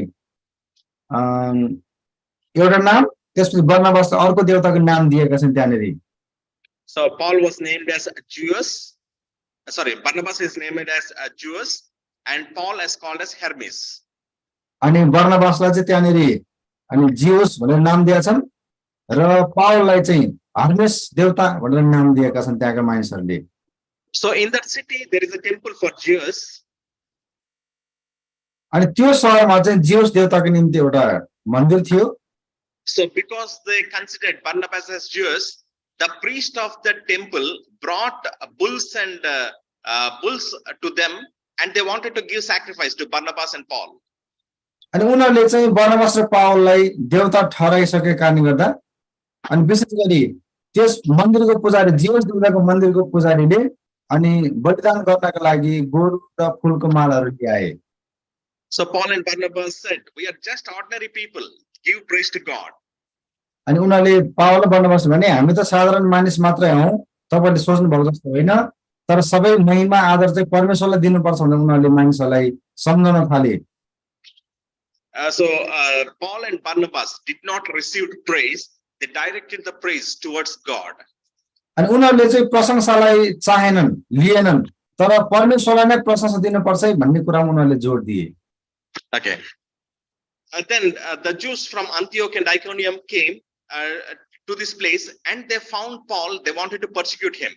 एउटा नाम त्यसपछि बर्नबासलाई अर्को देवताको नाम दिएका छन् त्यहाँनिर So Paul was named as Jews. Sorry, Barnabas is named as Jews, and Paul is called as Hermes. अनि बर्नबासलाई चाहिँ त्यहाँनिर अनि जिउस भनेर नाम दिएका छन् र पावललाई चाहिँ हर्मेस देवता भनेर नाम दिएका छन् त्यहाँका मानिसहरूले So in that city there is a temple for Jews. अनि त्यो सहरमा चाहिँ जिउस देवताको निम्ति एउटा मन्दिर थियो So because they considered Barnabas as Jews, the priest of the temple brought bulls and bulls to them, and they wanted to give sacrifice to Barnabas and Paul. अनि उनीहरूले चाहिँ बर्नबास र पावललाई देवता ठहराइसकेका कारणले गर्दा अनि विशेष गरी त्यस मन्दिरको पुजारी जिउस देवताको मन्दिरको पुजारीले अनि बलिदान गर्नका लागि गोरु र फूलको मालाहरू ल्याए So Paul and Barnabas said, "We are just ordinary people. Give praise to God." अनि उनीहरूले पावल र बर्नबास भने हामी त साधारण मानिस मात्रै हौं तपाईले सोच्नु भएको जस्तो होइन तर सबै महिमा आदर चाहिँ परमेश्वरलाई दिनुपर्छ भनेर उनीहरूले मानिसहरूलाई सम्झाउन थाले Paul and Barnabas did not receive praise. They directed the praise towards God. अनि उनीहरूले चाहिँ प्रशंसालाई चाहेनन् लिएनन् तर परमेश्वरलाई नै प्रशंसा दिनुपर्छ है भन्ने कुरामा उनीहरूले जोड दिए Okay. And then the Jews from Antioch and Iconium came to this place, and they found Paul. They wanted to persecute him.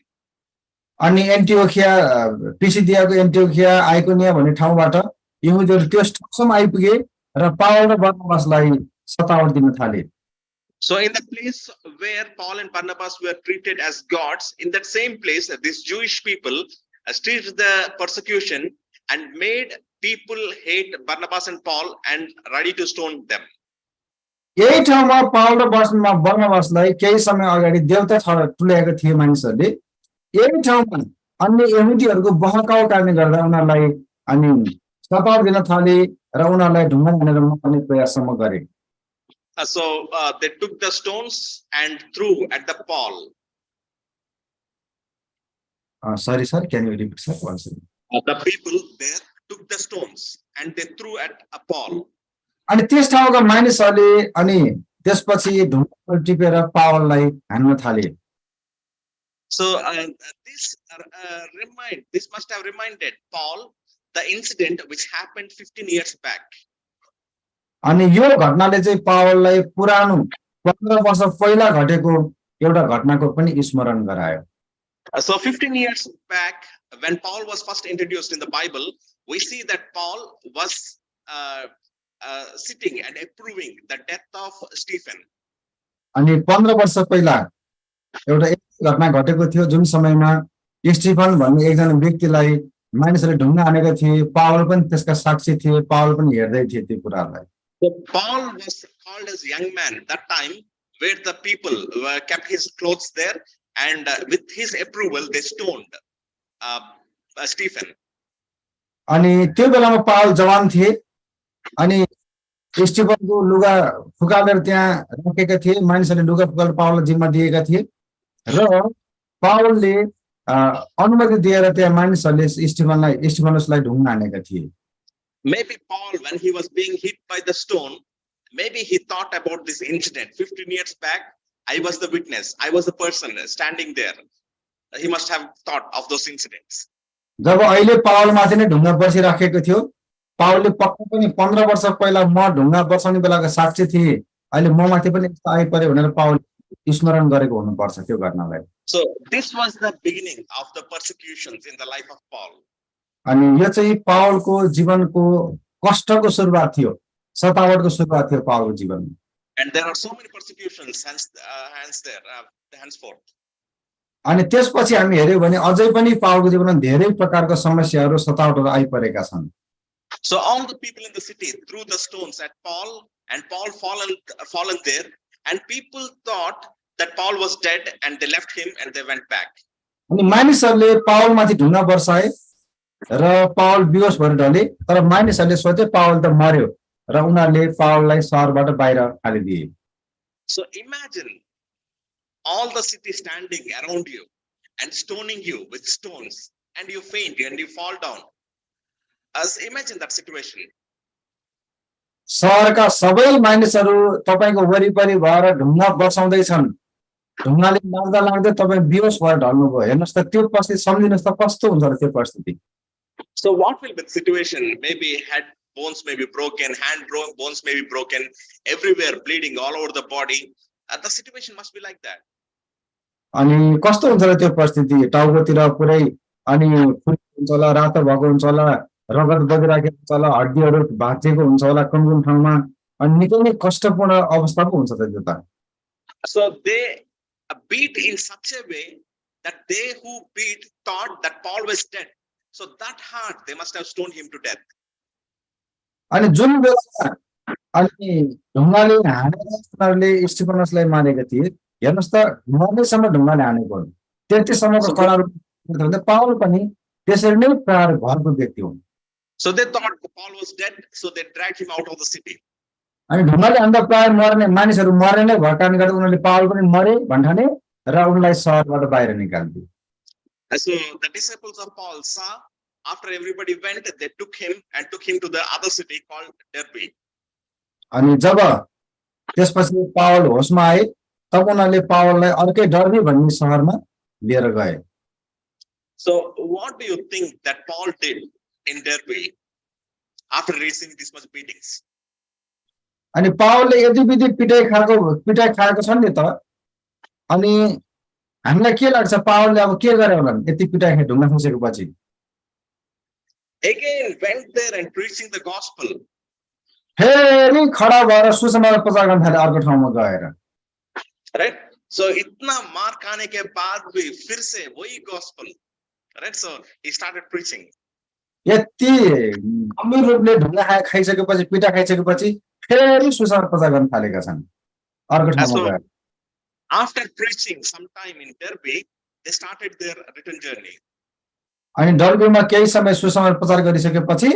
अनि एन्टियोखिया पिसिदियाको एन्टियोखिया आइकोनिया भन्ने ठाउँबाट यहुदीहरू त्यस ठाउँसम्म आइपुगे र पावल र बर्नबासलाई सतावट दिन थाले So in the place where Paul and Barnabas were treated as gods, in that same place, these Jewish people staged the persecution and made people hate Barnabas and Paul and ready to stone them. यही ठाउँमा Paul र बर्नबासलाई केही समय अगाडि देवता तुल्याएका थिए मानिसहरूले यही ठाउँमा अन्य यहुदीहरूको बहकाउ कारणले गर्दा उनीहरूलाई अनि सतावट दिन थाले र उनीहरूलाई ढुङ्गा हानेर मार्ने प्रयाससम्म गरे So they took the stones and threw at the Paul. Sorry, can you repeat, sir? Once again. The people there took the stones and they threw at Paul. अनि त्यस ठाउँका मानिसहरूले अनि त्यसपछि ढुङ्गा टिपेर पावललाई हान्न थाले So this must have reminded Paul the incident which happened 15 years back. अनि यो घटनाले चाहिँ पावललाई पुरानो 15 वर्ष पहिला घटेको एउटा घटनाको पनि स्मरण गरायो So 15 years back, when Paul was first introduced in the Bible, we see that Paul was sitting and approving the death of Stephen. अनि 15 वर्ष पहिला एउटा घटना घटेको थियो जुन समयमा स्टिफन भन्ने एकजना व्यक्तिलाई मानिसहरूले ढुङ्गा हानेका थिए पावल पनि त्यसका साक्षी थिए पावल पनि हेर्दै थिए त्यो कुरालाई So Paul was called as young man that time, where the people kept his clothes there, and with his approval they stoned Stephen. अनि त्यो बेलामा पावल जवान थिए अनि स्टिफनको लुगा फुकालेर त्यहाँ राखेका थिए मानिसहरूले लुगा फुकालेर पावललाई जिम्मा दिएका थिए र पावलले अनुमति दिएर त्यहाँ मानिसहरूले स्टिफनसलाई ढुङ्गा हानेका थिए Maybe Paul, when he was being hit by the stone, maybe he thought about this incident 15 years back. I was the witness. I was the person standing there. He must have thought of those incidents. जब अहिले पावलमाथि नै ढुङ्गा बसिराखेको थियो पावलले पक्कै पनि 15 वर्ष पहिला म ढुङ्गा बसाउने बेलाको साक्षी थिए अहिले म माथि पनि यस्तो आइपर्यो भनेर पावल स्मरण गरेको हुनुपर्छ त्यो घटनालाई So this was the beginning of the persecutions in the life of Paul. अनि यो चाहिँ पावलको जीवनको कष्टको सुरुवात थियो सतावटको सुरुवात थियो पावलको जीवनमा And there are so many persecutions henceforth. अनि त्यसपछि हामी हेर्यौं भने अझै पनि पावलको जीवनमा धेरै प्रकारका समस्याहरू सतावटहरू आइपरेका छन् So all the people in the city threw the stones at Paul, and Paul fallen there, and people thought that Paul was dead, and they left him and they went back. अनि मानिसहरूले पावलमाथि ढुङ्गा बर्साए र Paul बेहोस भएर ढले तर मानिसहरूले सोचे Paul त मर्यो र उनीहरूले पावललाई शहरबाट बाहिर हालिदिए So imagine all the city standing around you, and stoning you with stones, and you faint and you fall down. As imagine that situation. सहरका सबै मानिसहरू तपाईको वरिपरि भएर ढुङ्गा बसाउँदै छन्, ढुङ्गाले लाग्दा लाग्दै तपाईं बेहोस भएर ढल्नुभयो। हेर्नुस् त त्यो परिस्थिति सम्झिनुस् त कस्तो हुन्छ र त्यो परिस्थिति। So what will be the situation? Maybe head bones may be broken, bones may be broken, everywhere bleeding all over the body. The situation must be like that. अनि कस्तो हुन्छ र त्यो परिस्थिति, टाउकोतिर पुरै अनि हुन्छ होला, रातो भएको हुन्छ होला, रगत बगिरहेको हुन्छ होला, हड्डीहरू भाँचिएको हुन्छ होला कुन कुन ठाउँमा, अनि निकै नै कष्टपूर्ण अवस्था पो हुन्छ त्यो त। So they beat in such a way that they who beat thought that Paul was dead. So that hard they must have stoned him to death. अनि जुन बेला अनि ढुङ्गाले हानेर उनीहरूले स्टिफनसलाई मारेका थिए, हेर्नुस् त मर्नेसम्म ढुङ्गाले हानेको, त्यतिसम्मको कडा रूपमा पावल पनि त्यसरी नै प्रहार भएको व्यक्ति हुन्। So they thought Paul was dead, so they dragged him out of the city. अनि ढुङ्गाले हान्दा प्राय मर्ने मानिसहरू मर्ने नै भएको कारणले गर्दा उनीहरूले पावल पनि मरे भन्ठाने र उनलाई सहरबाट बाहिर निकाल्दिए। So the disciples of Paul saw, after everybody went, they took him to the other city called Derbe. अनि जब त्यसपछि पावल होसमा आए तब उनीहरूले पावललाई अर्कै डर्बी भन्ने सहरमा लिएर गए। So what do you think that Paul did in Derbe after receiving this much beatings? अनि पावलले यदि विधि पिटाइ खाएको छन् नि त, अनि हामीलाई के लाग्छ पावलले अब के गरे होलान् यति पिटाइ खाए ढुङ्गा खसेको पछि? Again went there and preaching the gospel. फेरि खडा भएर सुसमाचार प्रचार गर्न थाले अर्को ठाउँमा गएर। Right? So इतना मार खाने के बाद भी फिर से वही gospel. Right? So he started preaching. यति गम्भीर रूपले ढुङ्गा खाइसकेपछि पिटा खाइसकेपछि फेरि सुसमाचार प्रचार गर्न थालेका छन् अर्को ठाउँमा गएर। After preaching some time in Derbe, they started their return journey. अनि डर्बीमा केही समय सुसमाचार प्रचार गरिसकेपछि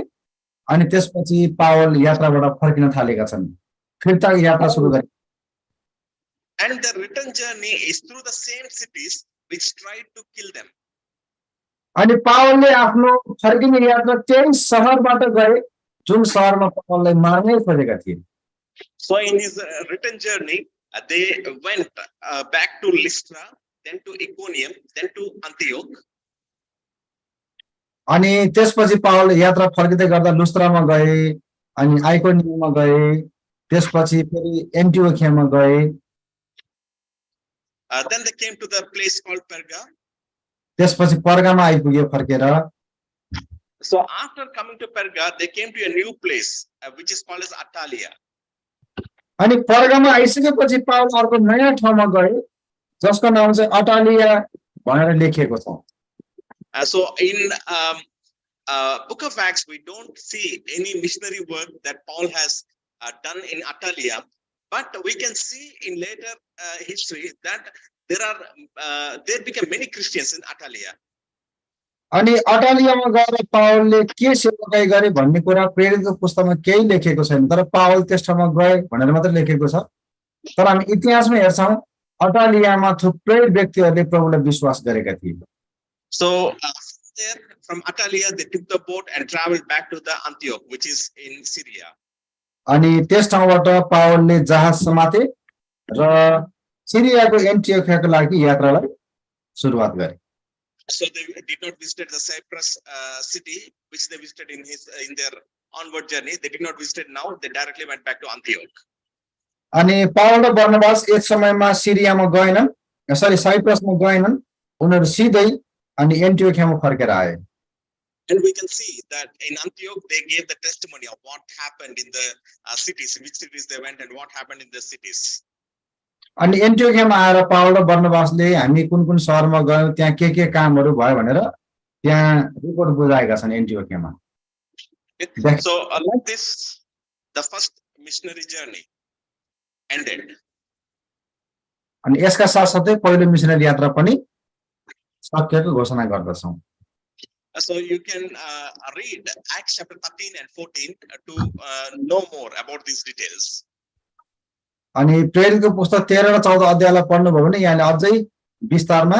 अनि त्यसपछि पावल यात्राबाट फर्किन थालेका छन्, फिर्ता यात्रा सुरु गरे। And the return journey is through the same cities which tried to kill them. अनि पावलले आफ्नो फर्किने यात्रा त्यही सहरबाट गए जुन सहरमा पावललाई मार्नै खोजेका थिए। So in his return journey, they went back to Lystra, then to Iconium, then to Antioch. अनि त्यसपछि पावल यात्रा फर्किँदै गर्दा लुस्त्रामा गए, अनि आइकोनियममा गए, त्यसपछि फेरि एन्टिओखियामा गए। Then they came to the place called Perga. त्यसपछि पर्गामा आइपुगे फर्केर। So after coming to Perga, they came to a new place which is called as Attalia. अनि पर्गामा आइसकेपछि पावल अर्को नयाँ ठाउँमा गए जसको नाम चाहिँ अटालिया भनेर लेखिएको छ। So in Book of Acts, we don't see any missionary work that Paul has done in Attalia, but we can see in later history that there became many Christians in Attalia. अनि अटालियामा गएर पावलले के सेवाकाई गरे भन्ने कुरा प्रेरितको पुस्तकमा केही लेखेको छैन, तर पावल त्यस ठाउँमा गए भनेर मात्र लेखेको छ। तर हामी इतिहासमा हेर्छौं अटालियामा थुप्रै व्यक्तिहरूले प्रभुलाई विश्वास गरेका थिए। So there from Attalia they took the boat and traveled back to the Antioch, which is in Syria. अनि त्यस ठाउँबाट पावलले जहाज समाते र सिरियाको एन्टियोखियाको लागि यात्रालाई सुरुवात गरे। So they did not visit the Cyprus city, which they visited in their onward journey. They did not visit now. They directly went back to Antioch. अनि पावल र बर्नबास एक समयमा सिरियामा गएनन्, साइप्रसमा गएनन्, उनीहरू सिधै अनि एन्टियोखियामा फर्केर आए। And we can see that in Antioch they gave the testimony of what happened in the cities, which cities they went and what happened in the cities. अनि एन्टियोखियामा आएर पावल र बर्नबासले हामी कुन कुन सहरमा गयौं त्यहाँ के कामहरू भयो भनेर त्यहाँ रिपोर्ट बुझाएका छन् एन्टियोखियामा। So like this, the first missionary journey ended. अनि यसका साथसाथै पहिलो मिशनरी यात्रा पनि सकिएको घोषणा गर्दछौं। So you can read Acts chapter 13 and 14 to know more about these details. अनि प्रेरितको पुस्तक 13 र 14 अध्यायलाई पढ्नुभयो भने यहाँले अझै विस्तारमा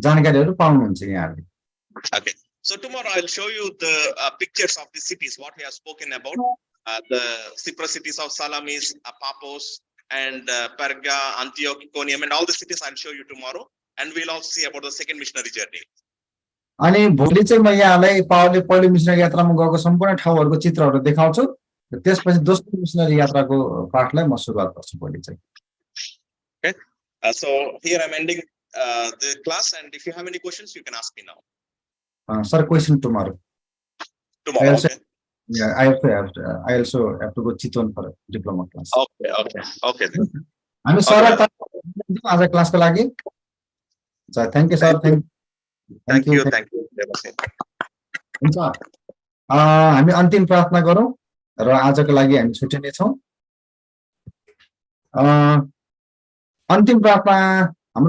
जानकारीहरू पाउनुहुन्छ यहाँले। Okay. So tomorrow I'll show you the pictures of the cities, what we have spoken about. The Cyprus cities of Salamis, Paphos, and Perga, Antioch, Iconium, and all the cities I'll show you tomorrow. And we'll also see about the second missionary journey. अनि भोलि चाहिँ म यहाँलाई पावलले पहिलो missionary यात्रामा गएको सम्पूर्ण ठाउँहरूको चित्रहरू देखाउँछु। त्यसपछि दोस्रो मिसनरी यात्राको पाठलाई म सुरुवात गर्छु भोलि चाहिँ। Okay. So here I'm ending the class, and if you have any questions, you can ask me now. Sir, question tomorrow. Tomorrow. Okay. Yeah, I also have to go Chiton for diploma class. Okay. हामी sir आज क्लासको लागि thank you sir Thank you. हुन्छ हामी अन्तिम प्रार्थना गरौँ र आजको लागि हामी छुट्टिने छौं। अन्तिम प्रार्थना